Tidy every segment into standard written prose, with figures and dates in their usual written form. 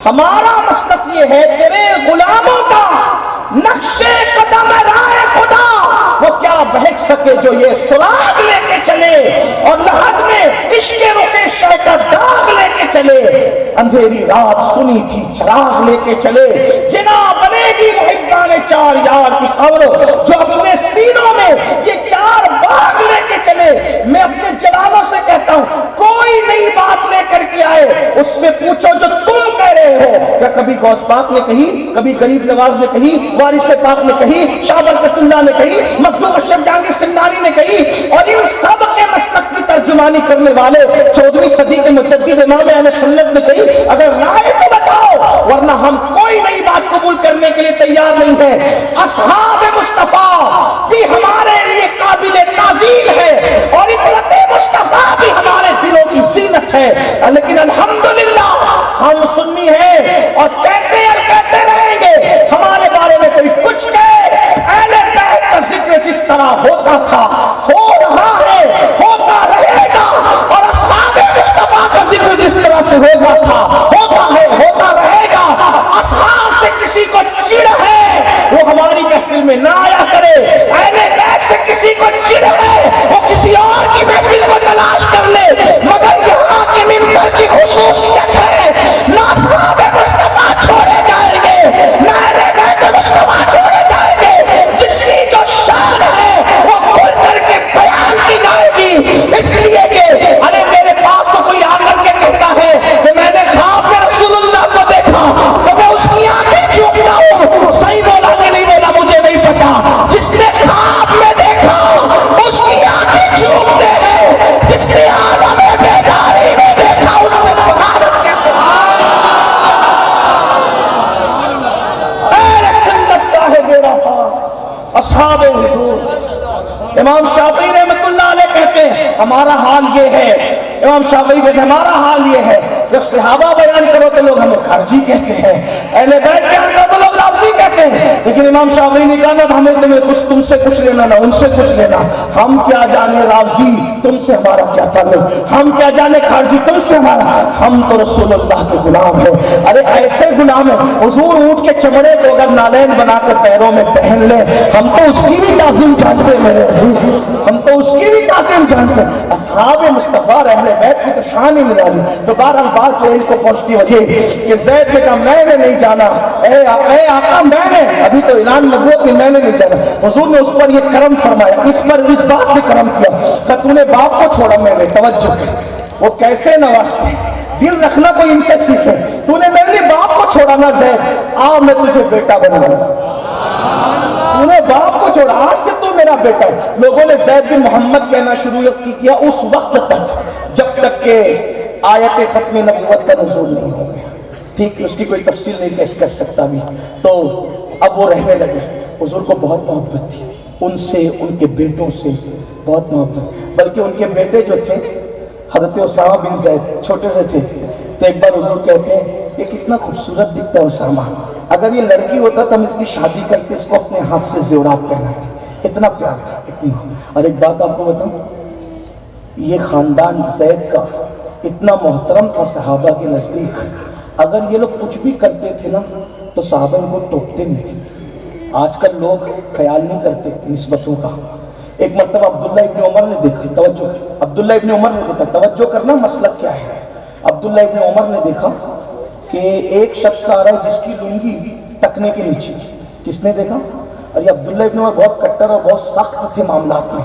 ہمارا مسلک یہ ہے تیرے غلاموں کا نقشے قدم رائے خدا وہ کیا بہک سکے جو یہ سراغ لے کے چلے اور لحد میں عشق رخ شہ کا داغ لے کے چلے. اندھیری رات سنی تھی چراغ لے کے چلے. جنا بنے گی محبان چار یار کی قبر جو اپنے سینوں میں یہ چار باغ لے کے چلے. میں اپنے جوانوں سے کہتا ہوں کوئی نئی بات لے کر کے آئے اس سے پوچھو جو تم کہہ رہے ہو. کیا کبھی غوث پاک نے کہی, کبھی غریب نواز نے کہی, وارث پاک نے کہی, شاہ برکت اللہ نے کہی, مخدوم اشرف جہانگیر سندانی نے کہی؟ اور ان سب کے مسلک کی ترجمانی کرنے والے 14ویں صدی کے مجدد امام اہل سنت نے کہی اگر رائے تو بتاؤ ورنہ ہم کوئی نئی بات قبول کرنے کے لیے تیار نہیں ہے. اصحاب مصطفیٰ بھی ہمارے لیے قابل تعظیم ہے اور اطرت مصطفیٰ بھی ہمارے دلوں کی زینت ہے. لیکن الحمدللہ ہم سنی ہیں اور کہتے اور کہتے رہیں گے. ہمارے بارے میں کوئی کچھ کہے, اہل بیت کا ذکر جس طرح ہوتا تھا ہو رہا ہے ہوتا رہے گا, اور اصحاب مصطفیٰ کا ذکر جس طرح سے ہوگا تھا ہوتا ہے ہوتا رہے گا. اصحاب سے کسی کو چڑ ہے وہ ہماری محفل میں نہ آیا کرے. اہل بیت سے کسی کو چڑ ہے وہ کسی اور کی محفل کو تلاش کر لے. مگر یہاں کے منبر کی خصوصیت ہے نہ اصحاب مصطفیٰ چھوڑے جائیں گے نہ اہل بیت مصطفیٰ چھوڑے جائیں گے. جس کی جو شان ہے وہ کھل کر کے بیان کی جائے گی. اس لیے کہ ارے میرے پاس تو کوئی آ کر کے کہتا ہے کہ میں نے خواب میں رسول اللہ کو دیکھا تو میں اس کی آنکھیں چومتا ہوں. صحیح بولا کہ نہیں بولا مجھے نہیں پتا. جس نے خواب میں دیکھا اس کی آنکھیں چومتے ہیں, جس نے عالم بیداری میں دیکھا ان سے بغاوت کے سبحان اہل سنت کا ہے بیڑا پار اصحاب حضور. امام شافعی رحمت اللہ علیہ کہتے ہیں ہمارا حال یہ ہے. امام شافعی کہتے ہیں ہمارا حال یہ ہے جب صحابہ بیان کرو تو لوگ ہمیں خارجی کہتے ہیں, اہل بیت بیان کرو تو لوگ رافضی کہتے ہیں. لیکن امام شافعی نے کہا نہ ہمیں تم سے کچھ لینا نہ ان سے کچھ لینا. ہم کیا جانے رافضی تم سے ہمارا کیا تعلق, ہم کیا جانے خارجی تم سے ہمارا. ہم تو رسول اللہ کے غلام ہیں. ارے ایسے غلام ہیں حضور اونٹ کے چمڑے کو اگر نالین بنا کر پیروں میں پہن لیں ہم تو اس کی بھی تعظیم جانتے ہیں میرے عزیز, ہم تو اس کی بھی تعظیم جانتے ہیں. اصحاب مصطفیٰ اہل بیت کی تو شان ہی نرالی. تو بہرحال بات جو ان کو پہنچتی وجہ کہ زید نے کہا میں نے نہیں جانا, اے آقا میں نے ابھی تو اعلان نبوت میں نے نہیں جانا. حضور نے اس پر یہ کرم فرمایا, اس پر اس بات میں کرم کیا کہ تو نے باپ کو چھوڑا میں نے توجہ کر. وہ کیسے نوازتے دل رکھنا کوئی ان سے سیکھے. تو نے میرے لیے باپ کو چھوڑا نا زید, آ میں تجھے بیٹا بناؤں. تو نے باپ کو چھوڑا, آج سے تو میرا بیٹا ہے. لوگوں نے زید بن محمد کہنا شروع کیا اس وقت تک جب تک کہ آیت ختم نبوت کا نزول نہیں ہو گیا. ٹھیک, اس کی کوئی تفصیل نہیں کیس کر سکتا بھی. تو اب وہ رہنے لگے. حضور کو بہت محبت تھی ان سے, ان کے بیٹوں سے بہت محبت. بلکہ ان کے بیٹے جو تھے حضرت اسامہ بن زید چھوٹے سے تھے. تو ایک بار حضور کہتے ہیں یہ کتنا خوبصورت دکھتا ہے اسامہ, اگر یہ لڑکی ہوتا تو ہم اس کی شادی کرتے, اس کو اپنے ہاتھ سے زیورات پہناتے. اتنا پیار تھا اتنا. اور ایک بات آپ کو بتاؤں, یہ خاندان زید کا اتنا محترم تھا صحابہ کے نزدیک. اگر یہ لوگ کچھ بھی کرتے تھے نا تو صحابہ ان کو ٹوکتے نہیں تھے. آج کل لوگ خیال نہیں کرتے نسبتوں کا. ایک مرتبہ عبداللہ ابن عمر نے دیکھا, توجہ, عبداللہ ابن عمر نے دیکھا, توجہ کرنا مسئلہ کیا ہے. عبداللہ ابن عمر نے دیکھا کہ ایک شخص آ رہا ہے جس کی لنگی ٹکنے کے نیچے. کس نے دیکھا؟ ارے عبداللہ ابن عمر بہت کٹر اور بہت سخت تھے معاملات میں.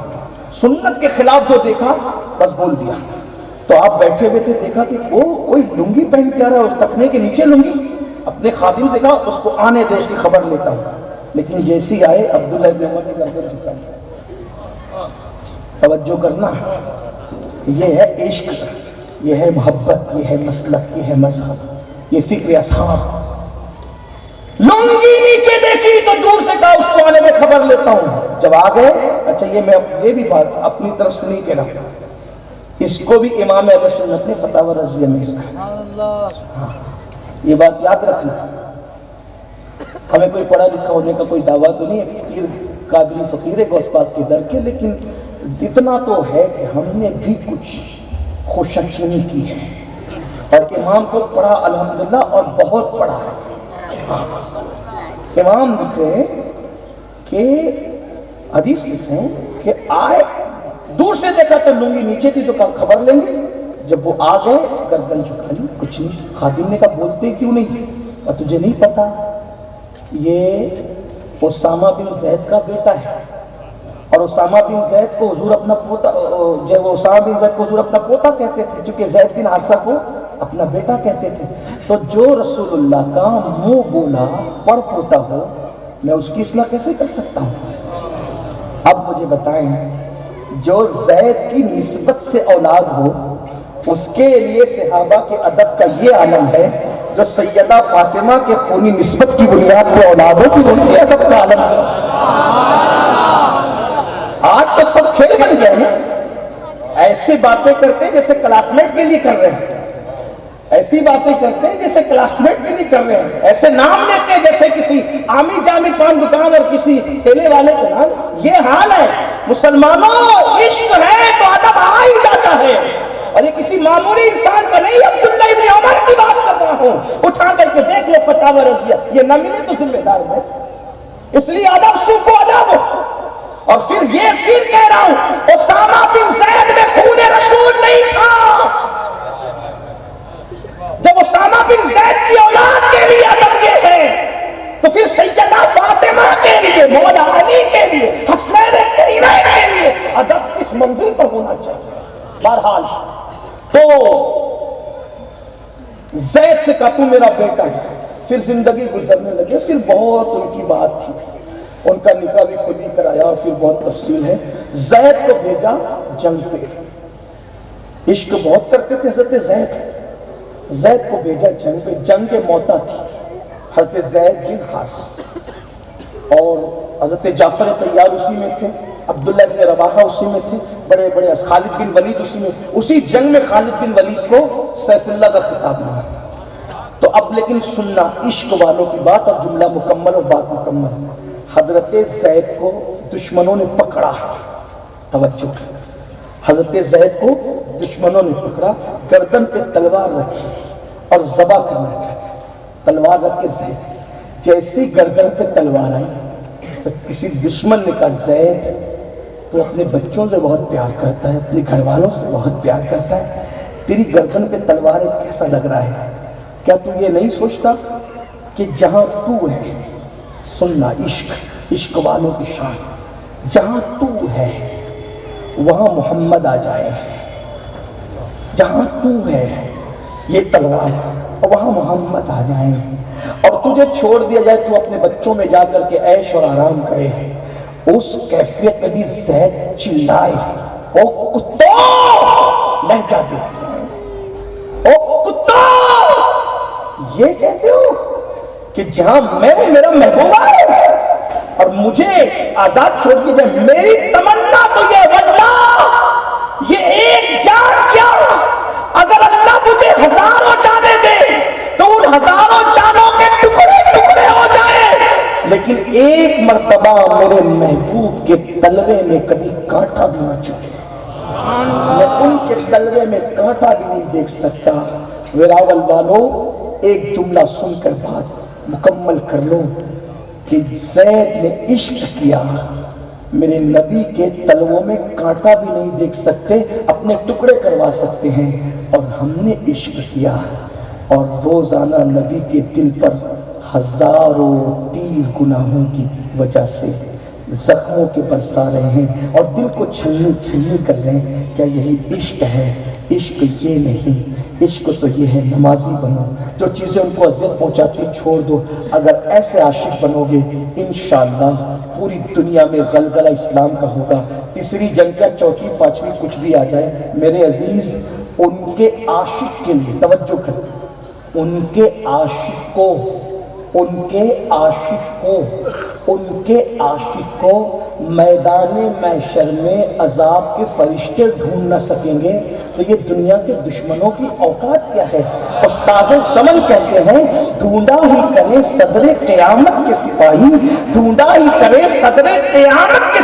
سنت کے خلاف جو دیکھا بس بول دیا. تو آپ بیٹھے ہوئے تھے, دیکھا کہ وہ کوئی لنگی پہن کے آ رہا ہے, اس ٹکنے کے نیچے لنگی. اپنے خادم سے کہا اس کو آنے دے, اس کی خبر لیتا ہوں. لیکن جیسی آئے عبداللہ ابن عمر نے گردن جھکا. توجہ کرنا, یہ ہے عشق, یہ ہے محبت, یہ ہے مسلک, یہ ہے مذہب, یہ فکر اصحاب. لنگی نیچے دیکھی تو دور سے کہا اس کو آنے دے خبر لیتا ہوں. جب آ گئے, اچھا یہ بھی بات اپنی طرف سے نہیں کہنا, اس کو بھی امام اہل سنت نے فتاوی رضویہ میں لکھا. یہ بات یاد رکھنا. ہمیں کوئی پڑھا لکھا ہونے کا کوئی دعویٰ تو نہیں ہے, فقیر قادری فقیر ہے غوث پاک کے در کے, لیکن اتنا تو ہے کہ ہم نے بھی کچھ خوشچینی کی ہے. اور امام کو پڑھا الحمدللہ، اور بہت پڑھا ہے۔ امام لکھ رہے ہیں کہ حدیث لکھ رہے ہیں کہ آئے، دور سے دیکھا تو لنگی نیچے تھی تو خبر لیں گے، جب وہ آ گئے گردن جھکا لی، کچھ نہیں۔ خادم نے کہا بولتے کیوں نہیں؟ اور تجھے نہیں پتا یہ اسامہ بن زید کا بیٹا ہے، اور اسامہ بن زید کو حضور اپنا پوتا، جو اسامہ بن زید کو حضور اپنا پوتا کہتے تھے، چونکہ زید بن حارثہ کو اپنا بیٹا کہتے تھے، تو جو رسول اللہ کا منہ بولا پڑ پوتا ہو، میں اس کی اصلاح کیسے کر سکتا ہوں؟ اب مجھے بتائیں، جو زید کی نسبت سے اولاد ہو، اس کے لیے صحابہ کے ادب کا یہ عالم ہے، جو سیدہ فاطمہ کے خونی نسبت کی بنیاد پہ اولاد ہو، پھر ان کے ادب کا عالم ہے۔ آج تو سب کھیل بن گئے نا، ایسی باتیں کرتے جیسے کلاس میٹ کے لیے کر رہے ہیں، ایسی باتیں کرتے ہیں جیسے کلاس میٹ کے لیے کر رہے ہیں، ایسے نام لیتے ہیں جیسے کسی عامی جامی پان دکان اور کسی ٹھیلے والے کا نام۔ یہ حال ہے مسلمانوں، عشق ہے تو ادب آ ہی جاتا ہے، اور یہ کسی معمولی انسان کا نہیں۔ عبداللہ ابن عمر کی بات کر رہا ہوں، اٹھا کر کے دیکھ لو فتاوی رضویہ، یہ نہ ملے تو ذمہ دار ہے، اس لیے ادب سیکھو، ادب۔ اور پھر یہ کہہ رہا ہوں، اسامہ بن زید میں خون رسول نہیں تھا۔ جب اسامہ بن زید کی اولاد کے لیے ادب یہ ہے، تو پھر سیدہ فاطمہ کے لیے، مولا علی کے لیے، حسنین کریمین کے لیے ادب کس منزل پر ہونا چاہیے؟ بہرحال تو زید سے کہا تو میرا بیٹا ہے، پھر زندگی گزرنے لگے، پھر بہت ان کی بات تھی، ان کا نکاح بھی خود ہی کرایا، اور پھر بہت تفصیل ہے۔ زید کو بھیجا جنگ پہ، عشق بہت کرتے تھے حضرت زید کو بھیجا جنگ پہ، جنگ موتا تھی، حضرت زید بن حارثہ اور حضرت جعفر طیار اسی میں تھے، عبداللہ بن رواحہ اسی میں تھے، بڑے بڑے خالد بن ولید اسی میں، اسی جنگ میں خالد بن ولید کو سیف اللہ کا خطاب ملا۔ تو اب لیکن سننا عشق والوں کی بات، اور جملہ مکمل اور بات مکمل۔ حضرت زید کو دشمنوں نے پکڑا، توجہ، حضرت زید کو دشمنوں نے پکڑا، گردن پہ تلوار رکھی اور ذبح کرنا چاہتے، تلوار رکھ کے زید، جیسی گردن پہ تلوار آئی تو کسی دشمن نے کہا زید تو اپنے بچوں سے بہت پیار کرتا ہے، اپنے گھر والوں سے بہت پیار کرتا ہے، تیری گردن پہ تلوار ہے، کیسا لگ رہا ہے؟ کیا تو یہ نہیں سوچتا کہ جہاں تو ہے، سننا عشق والوں کی شان، جہاں تو ہے وہاں محمد آ جائے، جہاں تو ہے یہ تلوار اور وہاں محمد آ جائیں، اور تجھے چھوڑ دیا جائے تو اپنے بچوں میں جا کر کے عیش اور آرام کرے۔ اس کیفیت میں بھی زید چلائے، او کتو، لہجہ دے، او کتو، یہ کہتے ہو کہ جہاں میں ہوں میرا محبوب ہے اور مجھے آزاد چھوڑ دیا جائے؟ میری تمنا تو یہ واللہ، یہ ایک جان کیا، اگر اللہ مجھے ہزاروں جانیں دے تو ان ہزاروں جانوں کے ٹکڑے ٹکڑے ہو جائے، لیکن ایک مرتبہ میرے محبوب کے تلوے میں کبھی کانٹا بھی نہ چکے، میں ان کے تلوے میں کانٹا بھی نہیں دیکھ سکتا۔ ویراول والوں، ایک جملہ سن کر بات مکمل کر لو کہ زید نے عشق کیا، میرے نبی کے تلووں میں کانٹا بھی نہیں دیکھ سکتے، اپنے ٹکڑے کروا سکتے ہیں، اور ہم نے عشق کیا اور روزانہ نبی کے دل پر ہزاروں تیر گناہوں کی وجہ سے زخموں کے برسا رہے ہیں اور دل کو چھلنی چھلنی کر رہے ہیں۔ کیا یہی عشق ہے؟ عشق یہ نہیں، عشق تو یہ ہے نمازی بنو، جو چیزیں ان کو اذیت پہنچاتی چھوڑ دو۔ اگر ایسے عاشق بنو گے انشاءاللہ پوری دنیا میں غلغلہ اسلام کا ہوگا۔ تیسری جنگ کا چوتھی پانچویں کچھ بھی آ جائے میرے عزیز، ان کے عاشق کے لیے توجہ کریں، ان کے عاشق کو میدان محشر میں عذاب کے فرشتے ڈھونڈ نہ سکیں گے تو یہ دنیا کے دشمنوں کی اوقات کیا ہے؟ استاذ زمن کہتے ہیں ڈھونڈا ہی کرے صدر قیامت کے سپاہی، ڈھونڈا ہی کرے صدر قیامت کے